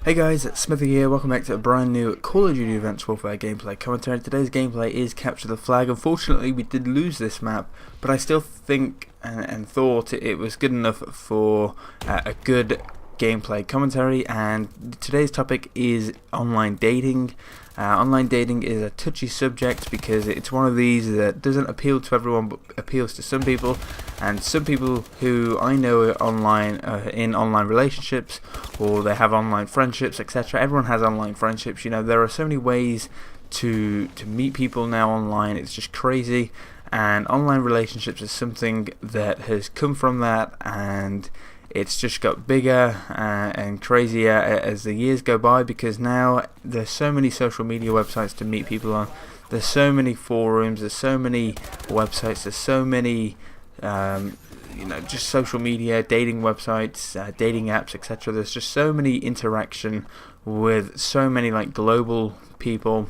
Hey guys, it's Smithy here, welcome back to a brand new Call of Duty Advanced Warfare gameplay commentary. Today's gameplay is Capture the Flag. Unfortunately we did lose this map, but I still think and thought it was good enough for a good gameplay commentary. And today's topic is online dating. Online dating is a touchy subject because it's one of these that doesn't appeal to everyone but appeals to some people, and some people who I know are online in online relationships, or they have online friendships, etc. Everyone has online friendships. You know, there are so many ways to meet people now online. It's just crazy, and online relationships is something that has come from that, and it's just got bigger and crazier as the years go by, because now there's so many social media websites to meet people on. There's so many forums, there's so many websites, there's so many just social media, dating websites, dating apps, etc. There's just so many interaction with so many like global people,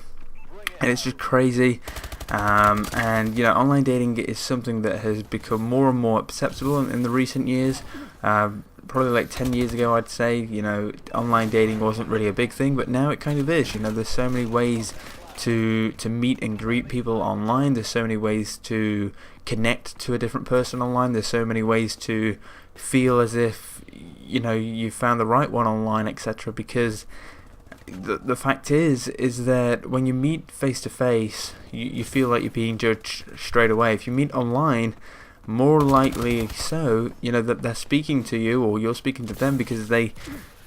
and it's just crazy. And you know, online dating is something that has become more and more acceptable in the recent years. Probably like 10 years ago, I'd say, you know, online dating wasn't really a big thing, but now it kind of is. You know, there's so many ways to meet and greet people online. There's so many ways to connect to a different person online. There's so many ways to feel as if, you know, you found the right one online, etc. Because the fact is that when you meet face to face, you feel like you're being judged straight away. If you meet online, more likely so, you know, that they're speaking to you or you're speaking to them because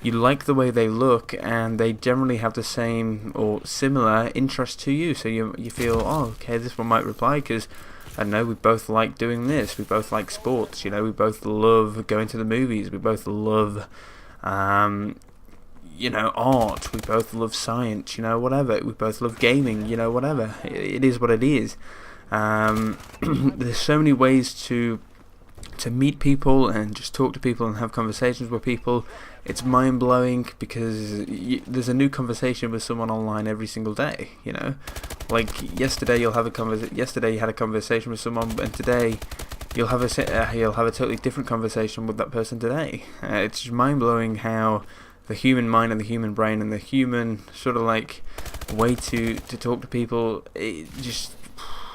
you like the way they look, and they generally have the same or similar interest to you. So you feel, oh, okay, this one might reply because, I don't know, we both like doing this, we both like sports, you know, we both love going to the movies, we both love you know, art, we both love science, you know, whatever, we both love gaming, you know, whatever, it is what it is. There's so many ways to meet people and just talk to people and have conversations with people. It's mind-blowing because there's a new conversation with someone online every single day, you know. Like yesterday you had a conversation with someone, and today you'll have a totally different conversation with that person today. It's just mind-blowing how the human mind and the human brain and the human sort of like way to talk to people, it just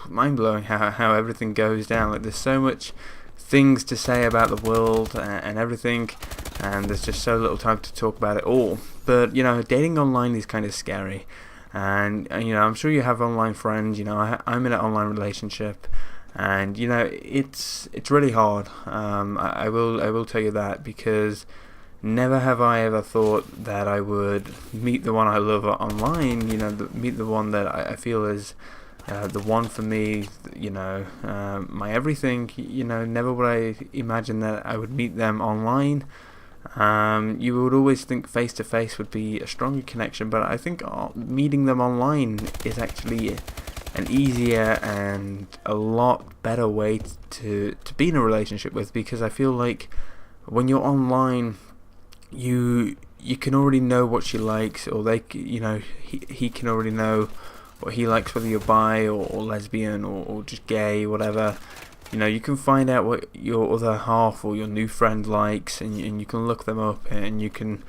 mind-blowing how everything goes down. Like, there's so much things to say about the world and everything, and there's just so little time to talk about it all. But you know, dating online is kind of scary, and you know, I'm sure you have online friends. You know, I'm in an online relationship, and you know, it's really hard. I will tell you that, because never have I ever thought that I would meet the one I love online. You know, meet the one that I feel is the one for me, you know, my everything. You know, never would I imagine that I would meet them online. You would always think face to face would be a stronger connection, but I think meeting them online is actually an easier and a lot better way to be in a relationship with, because I feel like when you're online, you can already know what she likes, or you know, he can already know what he likes, whether you're bi or lesbian or just gay, whatever. You know, you can find out what your other half or your new friend likes, and you can look them up, and you can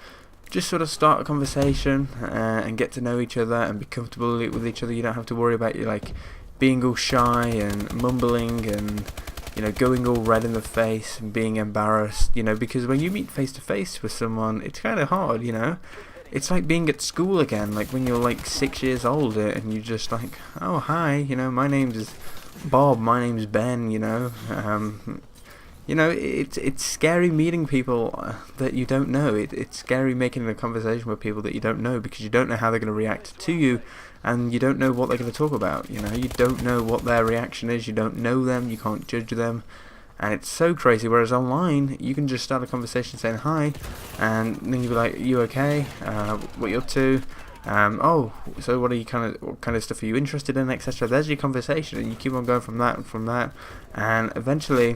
just sort of start a conversation and get to know each other and be comfortable with each other. You don't have to worry about you like being all shy and mumbling and, you know, going all red in the face and being embarrassed, you know, because when you meet face to face with someone, it's kind of hard, you know. It's like being at school again, like when you're like 6 years old, and you just like, oh hi, you know, my name's Bob, my name's Ben, you know. You know, it's scary meeting people that you don't know. It's scary making a conversation with people that you don't know, because you don't know how they're going to react to you, and you don't know what they're going to talk about. You know, you don't know what their reaction is. You don't know them. You can't judge them, and it's so crazy. Whereas online, you can just start a conversation saying hi, and then you'll be like, "You okay? What you up to? Oh, so what kind of stuff are you interested in, etc." There's your conversation, and you keep on going from that, and eventually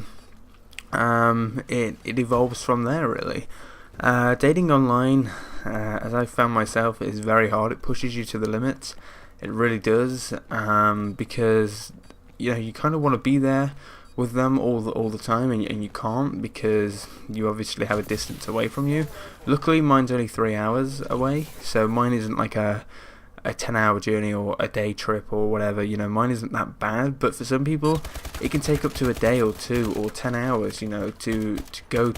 it evolves from there, really. Dating online, as I found myself, is very hard. It pushes you to the limits. It really does, because you know, you kind of want to be there with them all the time, and you can't because you obviously have a distance away from you. Luckily, mine's only 3 hours away, so mine isn't like a 10-hour journey or a day trip or whatever. Mine isn't that bad, but for some people it can take up to a day or 2 or 10 hours, to go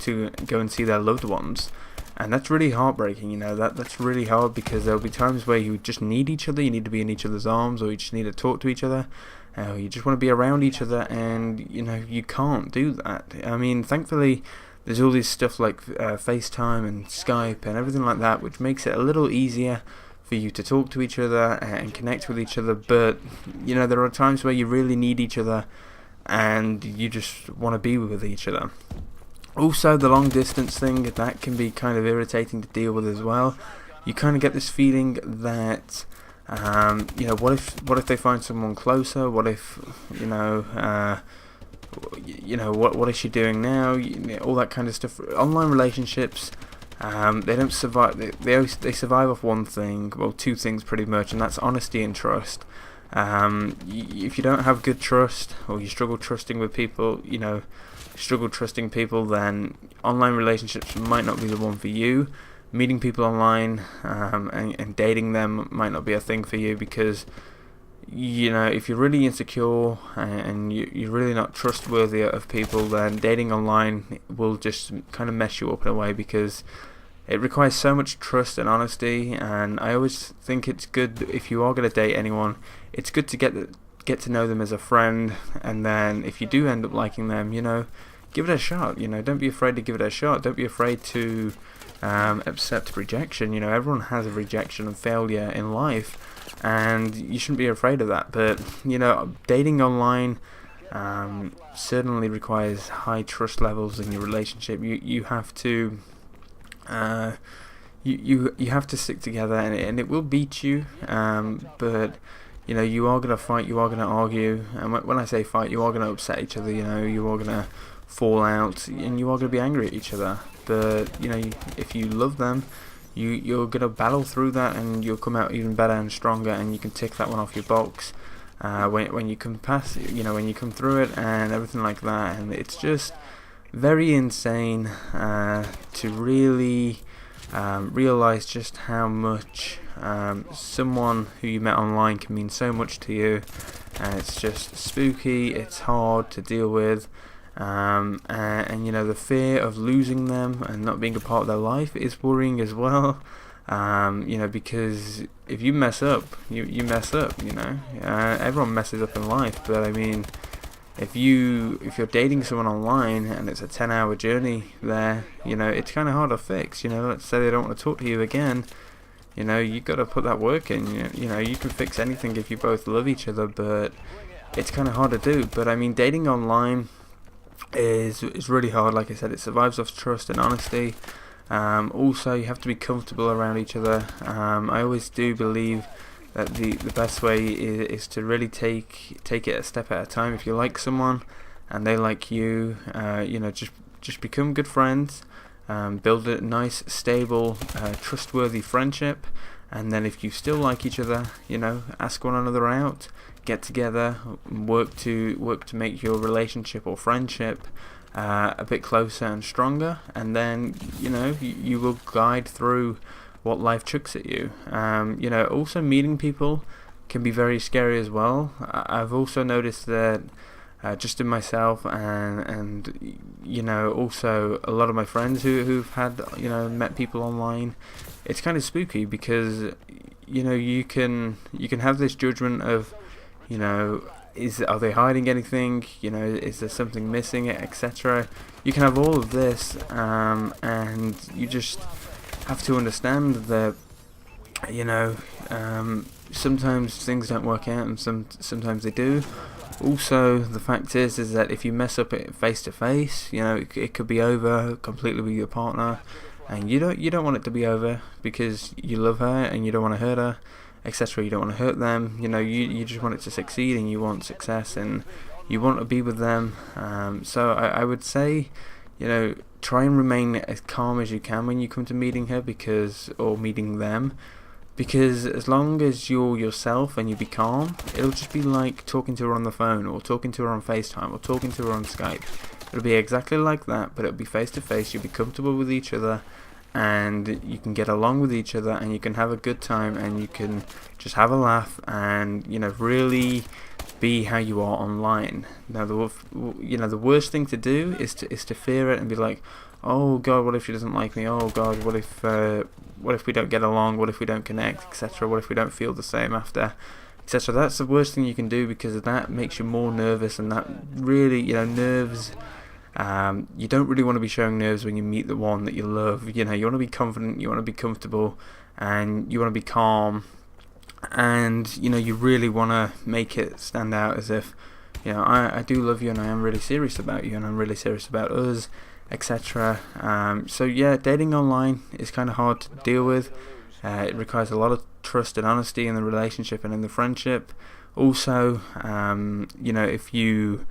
and see their loved ones. And that's really heartbreaking. That's really hard, because there'll be times where you just need each other, you need to be in each other's arms, or you just need to talk to each other, you just want to be around each other, and you can't do that. I mean, thankfully there's all this stuff like FaceTime and Skype and everything like that, which makes it a little easier for you to talk to each other and connect with each other. But there are times where you really need each other and you just want to be with each other. Also, the long distance thing, that can be kind of irritating to deal with as well. You kind of get this feeling that what if they find someone closer? What if what is she doing now? All that kind of stuff. Online relationships, they don't survive. They survive off one thing, well, two things pretty much, and that's honesty and trust. If you don't have good trust, or you struggle trusting people, then online relationships might not be the one for you. Meeting people online and dating them might not be a thing for you, because if you're really insecure and you're really not trustworthy of people, then dating online will just kind of mess you up in a way, because it requires so much trust and honesty. And I always think it's good, if you are going to date anyone, it's good to get to know them as a friend, and then if you do end up liking them, give it a shot. Don't be afraid to give it a shot. Don't be afraid to accept rejection. Everyone has a rejection and failure in life, and you shouldn't be afraid of that. But dating online certainly requires high trust levels in your relationship. You have to you have to stick together, and it will beat you, but you are going to fight, you are going to argue, and when I say fight, you are going to upset each other. You are going to fall out, and you are going to be angry at each other. But if you love them, you're going to battle through that, and you'll come out even better and stronger, and you can tick that one off your box when you come past, when you come through it and everything like that. And it's just very insane to really realize just how much someone who you met online can mean so much to you. And it's just spooky, it's hard to deal with, and the fear of losing them and not being a part of their life is worrying as well. Because if you mess up, you mess up. Everyone messes up in life, but I mean, if you're dating someone online and it's a 10-hour journey there, it's kind of hard to fix. Let's say they don't want to talk to you again. You got to put that work in. You can fix anything if you both love each other, but it's kind of hard to do. But I mean, dating online is really hard. Like I said, it survives off trust and honesty. Also, you have to be comfortable around each other. I always do believe that the best way is to really take it a step at a time. If you like someone and they like you, just become good friends. Build a nice, stable, trustworthy friendship, and then if you still like each other, ask one another out, get together, work to make your relationship or friendship a bit closer and stronger, and then you will guide through what life chucks at you. Also meeting people can be very scary as well. I've also noticed that just in myself and also a lot of my friends who've had met people online, it's kind of spooky, because you can have this judgment of are they hiding anything, is there something missing, etc. You can have all of this, and you just have to understand that sometimes things don't work out, and sometimes they do. Also, the fact is that if you mess up it face to face, it could be over completely with your partner, and you don't want it to be over, because you love her and you don't want to hurt her, etc. You don't want to hurt them. You just want it to succeed, and you want success, and you want to be with them. So I would say, try and remain as calm as you can when you come to meeting her, or meeting them, because as long as you're yourself and you be calm, it'll just be like talking to her on the phone, or talking to her on FaceTime, or talking to her on Skype. It'll be exactly like that, but it'll be face to face. You'll be comfortable with each other, and you can get along with each other, and you can have a good time, and you can just have a laugh, and really be how you are online. Now, the worst thing to do is to fear it and be like, oh God, what if she doesn't like me? Oh God, what if we don't get along? What if we don't connect, etc.? What if we don't feel the same after, etc.? That's the worst thing you can do, because that makes you more nervous, and that really, nerves. You don't really want to be showing nerves when you meet the one that you love. You want to be confident, you want to be comfortable, and you want to be calm, and you really want to make it stand out as if, I do love you, and I am really serious about you, and I'm really serious about us, etc. So yeah, dating online is kind of hard to deal with. It requires a lot of trust and honesty in the relationship and in the friendship. Also, if you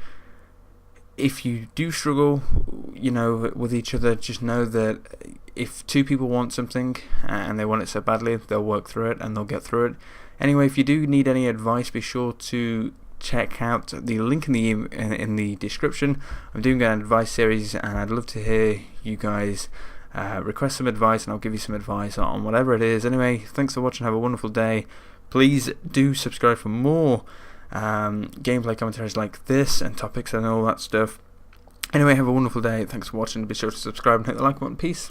do struggle, with each other, just know that if two people want something and they want it so badly, they'll work through it and they'll get through it. Anyway, if you do need any advice, be sure to check out the link in the description. I'm doing an advice series, and I'd love to hear you guys request some advice, and I'll give you some advice on whatever it is. Anyway, thanks for watching. Have a wonderful day. Please do subscribe for more gameplay commentaries like this and topics and all that stuff. Anyway, have a wonderful day. Thanks for watching. Be sure to subscribe and hit the like button. Peace.